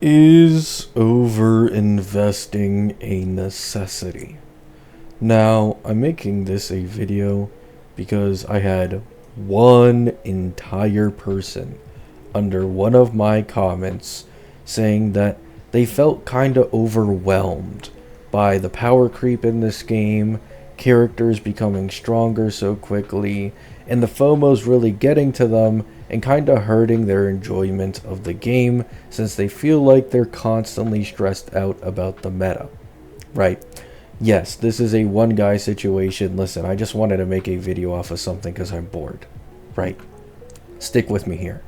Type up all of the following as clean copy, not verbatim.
Is overinvesting a necessity? Now, I'm making this a video because I had one entire person under one of my comments saying that they felt kinda overwhelmed by the power creep in this game, characters becoming stronger so quickly, and the FOMO's really getting to them and kinda hurting their enjoyment of the game since they feel like they're constantly stressed out about the meta. Right? Yes, this is a one guy situation. Listen, I just wanted to make a video off of something because I'm bored. Right? Stick with me here.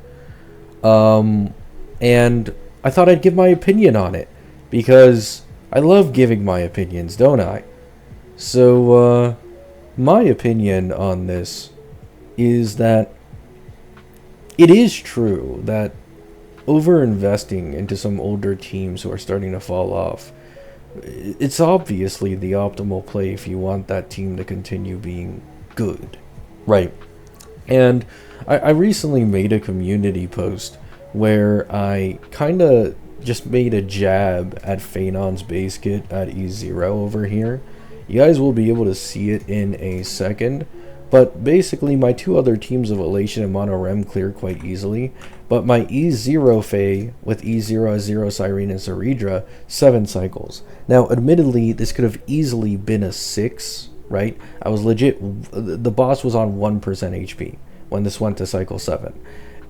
And I thought I'd give my opinion on it because I love giving my opinions, don't I? So, my opinion on this is that it is true that over-investing into some older teams who are starting to fall off, it's obviously the optimal play if you want that team to continue being good. Right. And I recently made a community post where I kind of just made a jab at Feainon's base kit at E0 over here. You guys will be able to see it in a second. But basically, my two other teams of Elation and Mono Rem cleared quite easily. But my E0 Fae with E0 as 0 Cyrene and Ceridra, 7 cycles. Now, admittedly, this could have easily been a 6, right? I was legit, the boss was on 1% HP when this went to cycle 7.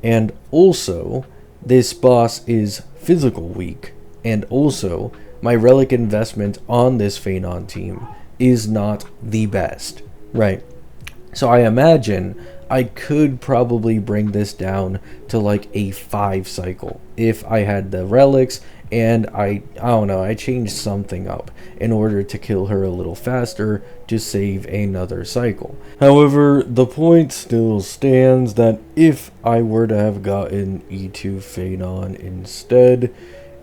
And also, this boss is physical weak. And also, my relic investment on this Feainon team is not the best, right? So I imagine I could probably bring this down to like a 5 cycle if I had the relics and I don't know, I changed something up in order to kill her a little faster to save another cycle. However, the point still stands that if I were to have gotten E2 Feainon instead,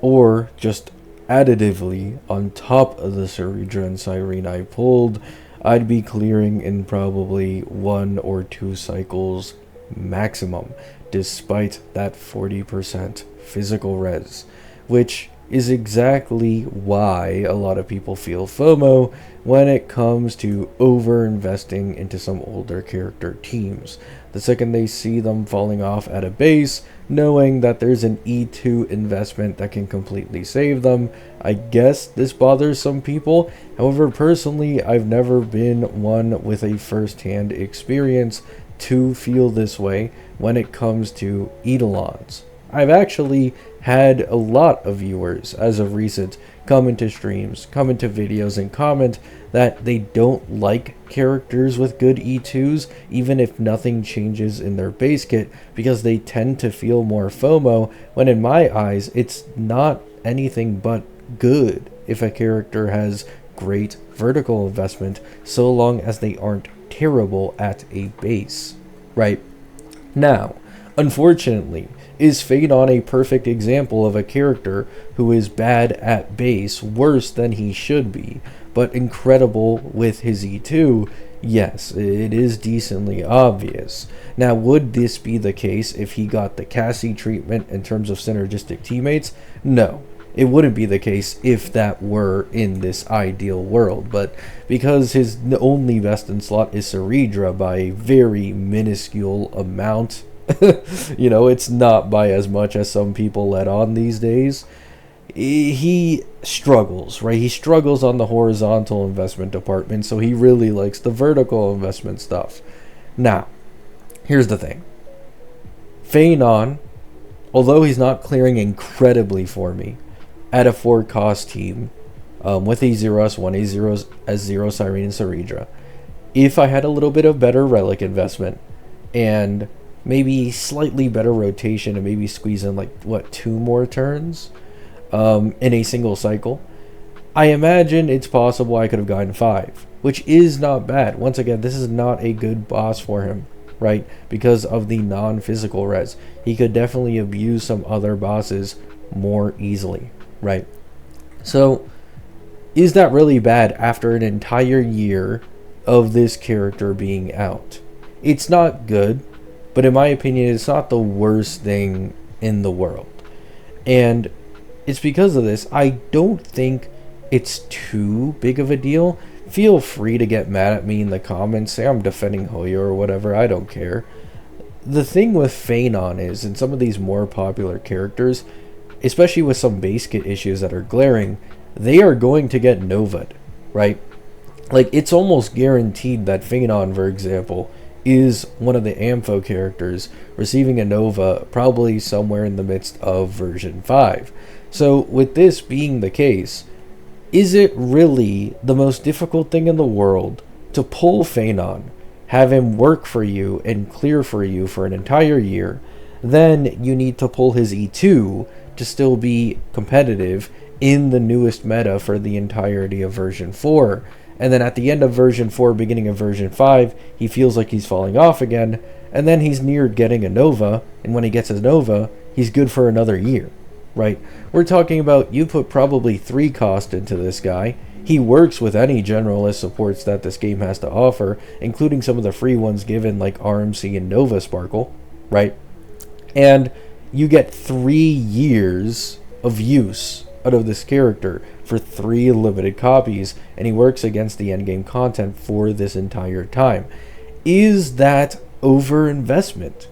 or just additively on top of the Ceridra and Cyrene I pulled, I'd be clearing in probably 1 or 2 cycles maximum, despite that 40% physical res, which is exactly why a lot of people feel FOMO when it comes to over-investing into some older character teams. The second they see them falling off at a base, knowing that there's an E2 investment that can completely save them, I guess this bothers some people. However, personally, I've never been one with a first-hand experience to feel this way when it comes to Eidolons. I've actually had a lot of viewers as of recent come into streams, come into videos, and comment that they don't like characters with good E2s, even if nothing changes in their base kit, because they tend to feel more FOMO, when in my eyes, it's not anything but good if a character has great vertical investment, so long as they aren't terrible at a base, right? Now, unfortunately, is Feainon a perfect example of a character who is bad at base, worse than he should be, but incredible with his E2? Yes, it is decently obvious. Now, would this be the case if he got the Cassie treatment in terms of synergistic teammates? No. It wouldn't be the case if that were in this ideal world, but because his only best in slot is Ceridra by a very minuscule amount, you know, it's not by as much as some people let on these days, he struggles, right? He struggles on the horizontal investment department, so he really likes the vertical investment stuff. Now, here's the thing. Feainon, although he's not clearing incredibly for me, at a 4 cost team, with A0 S1, A0 S0 Cyrene and Ceridra, if I had a little bit of better relic investment, and maybe slightly better rotation, and maybe squeeze in like, what, 2 more turns in a single cycle, I imagine it's possible I could have gotten 5, which is not bad. Once again, this is not a good boss for him, right? Because of the non-physical res. He could definitely abuse some other bosses more easily, right? So, is that really bad after an entire year of this character being out? It's not good, but in my opinion, it's not the worst thing in the world. And it's because of this. I don't think it's too big of a deal. Feel free to get mad at me in the comments, say I'm defending Hoyo or whatever, I don't care. The thing with Feainon is, in some of these more popular characters, especially with some base kit issues that are glaring, they are going to get Nova'd, right? Like, it's almost guaranteed that Feainon, for example, is one of the Ampho characters receiving a Nova probably somewhere in the midst of version 5. So, with this being the case, is it really the most difficult thing in the world to pull Feainon, have him work for you and clear for you for an entire year? Then you need to pull his E2 to still be competitive in the newest meta for the entirety of version 4. And then at the end of version 4, beginning of version 5, he feels like he's falling off again, and then he's near getting a Nova, and when he gets his Nova, he's good for another year, right? We're talking about, you put probably 3 cost into this guy. He works with any generalist supports that this game has to offer, including some of the free ones given like RMC and Nova Sparkle, right? And you get 3 years of use out of this character for 3 limited copies, and he works against the endgame content for this entire time. Is that overinvestment?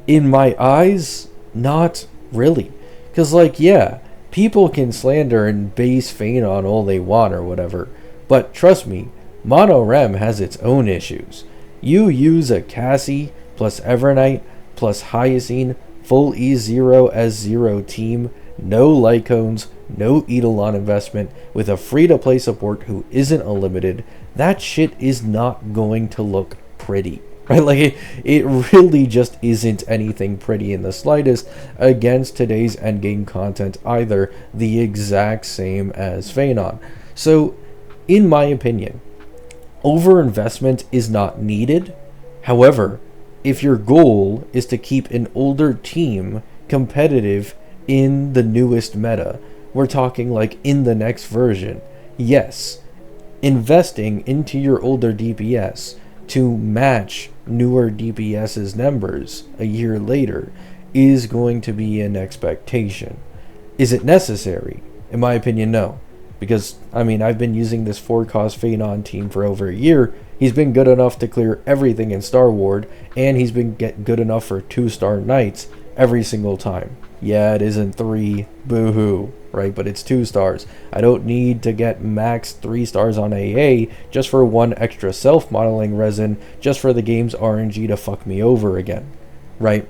In my eyes, not really. Because, like, yeah, people can slander and base Feainon all they want or whatever, but trust me, Mono Rem has its own issues. You use a Cassie plus Evernight plus Hyacine full E0 as 0 team, no Lycones, no Eidolon investment, with a free-to-play support who isn't unlimited. That shit is not going to look pretty, right? Like, it really just isn't anything pretty in the slightest against today's endgame content either, the exact same as Feainon. So, in my opinion, overinvestment is not needed. However, if your goal is to keep an older team competitive in the newest meta, we're talking like in the next version, yes, investing into your older DPS to match newer DPS's numbers a year later is going to be an expectation. Is it necessary? In my opinion, no. Because, I mean, I've been using this 4-cost Feainon team for over a year. He's been good enough to clear everything in Star Ward, and he's been good enough for 2-star knights every single time. Yeah, it isn't 3, boo-hoo, right? But it's 2 stars. I don't need to get max 3 stars on AA just for 1 extra self-modeling resin, just for the game's RNG to fuck me over again, right?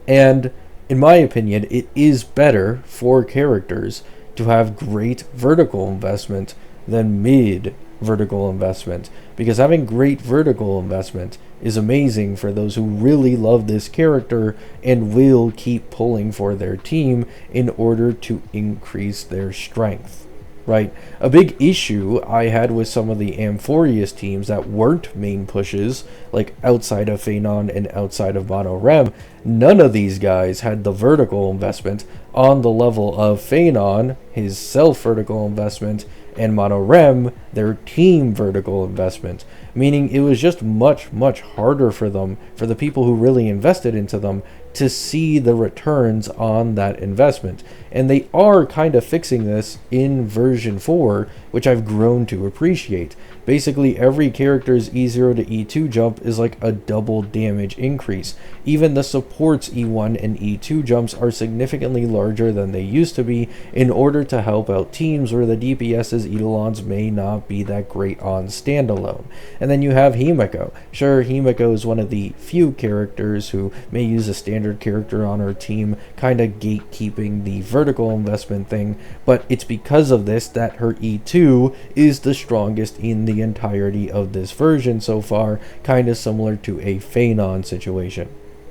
And, in my opinion, it is better for characters to have great vertical investment than mid vertical investment, because having great vertical investment is amazing for those who really love this character and will keep pulling for their team in order to increase their strength, right? A big issue I had with some of the Amphorius teams that weren't main pushes, like outside of Feainon and outside of Mono Rem, none of these guys had the vertical investment on the level of Feainon, his self-vertical investment, and Mono Rem, their team vertical investment, meaning it was just much, much harder for them, for the people who really invested into them, to see the returns on that investment. And they are kind of fixing this in version 4, which I've grown to appreciate. Basically, every character's E0 to E2 jump is like a double damage increase. Even the support's E1 and E2 jumps are significantly larger than they used to be in order to help out teams where the DPS's Eidolons may not be that great on standalone. And then you have Himeko. Sure, Himeko is one of the few characters who may use a standard character on her team, kind of gatekeeping the vertical investment thing, but it's because of this that her E2 is the strongest in the entirety of this version so far, kind of similar to a Feainon situation,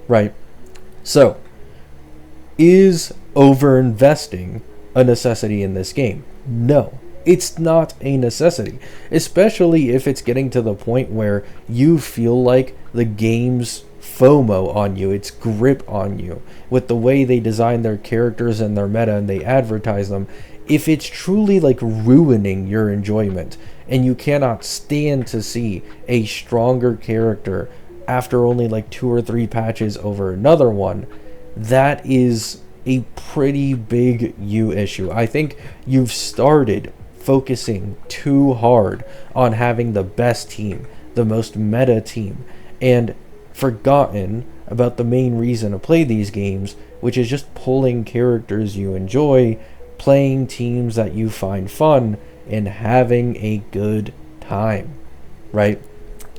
right? So, is overinvesting a necessity in this game? No, it's not a necessity, especially if it's getting to the point where you feel like the game's FOMO on you, its grip on you, with the way they design their characters and their meta and they advertise them. If it's truly like ruining your enjoyment and you cannot stand to see a stronger character after only like 2 or 3 patches over another one, that is a pretty big you issue. I think you've started focusing too hard on having the best team, the most meta team, and forgotten about the main reason to play these games, which is just pulling characters you enjoy, playing teams that you find fun, and having a good time, right?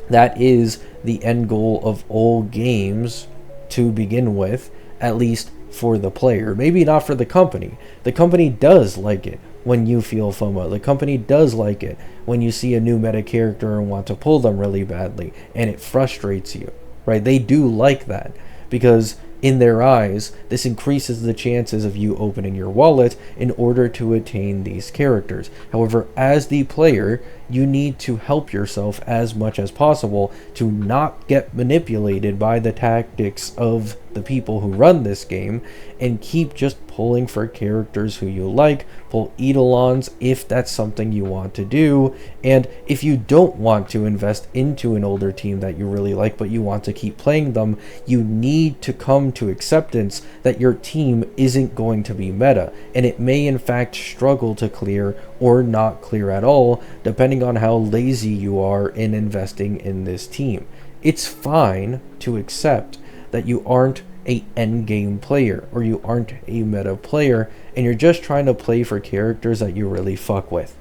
That is the end goal of all games to begin with, at least for the player. Maybe not for the company. The company does like it when you feel FOMO. The company does like it when you see a new meta character and want to pull them really badly and it frustrates you, right? They do like that because in their eyes, this increases the chances of you opening your wallet in order to attain these characters. However, as the player, you need to help yourself as much as possible to not get manipulated by the tactics of the people who run this game and keep just pulling for characters who you like, pull eidolons if that's something you want to do, and if you don't want to invest into an older team that you really like but you want to keep playing them, you need to come to acceptance that your team isn't going to be meta, and it may in fact struggle to clear or not clear at all, depending on how lazy you are in investing in this team. It's fine to accept that you aren't a endgame player or you aren't a meta player and you're just trying to play for characters that you really fuck with,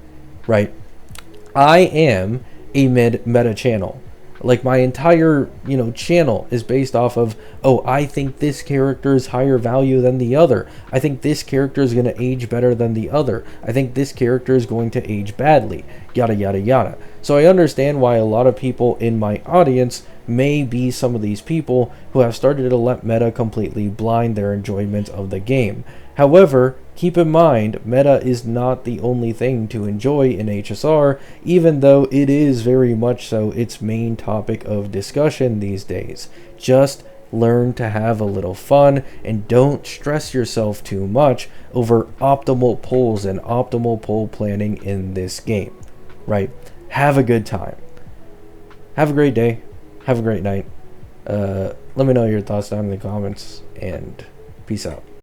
right? I am a meta channel. Like my entire, channel is based off of, oh, I think this character is higher value than the other. I think this character is going to age better than the other. I think this character is going to age badly. Yada, yada, yada. So I understand why a lot of people in my audience may be some of these people who have started to let meta completely blind their enjoyment of the game. However, keep in mind, meta is not the only thing to enjoy in HSR, even though it is very much so its main topic of discussion these days. Just learn to have a little fun and don't stress yourself too much over optimal pulls and optimal pull planning in this game, right? Have a good time. Have a great day. Have a great night. Let me know your thoughts down in the comments, and peace out.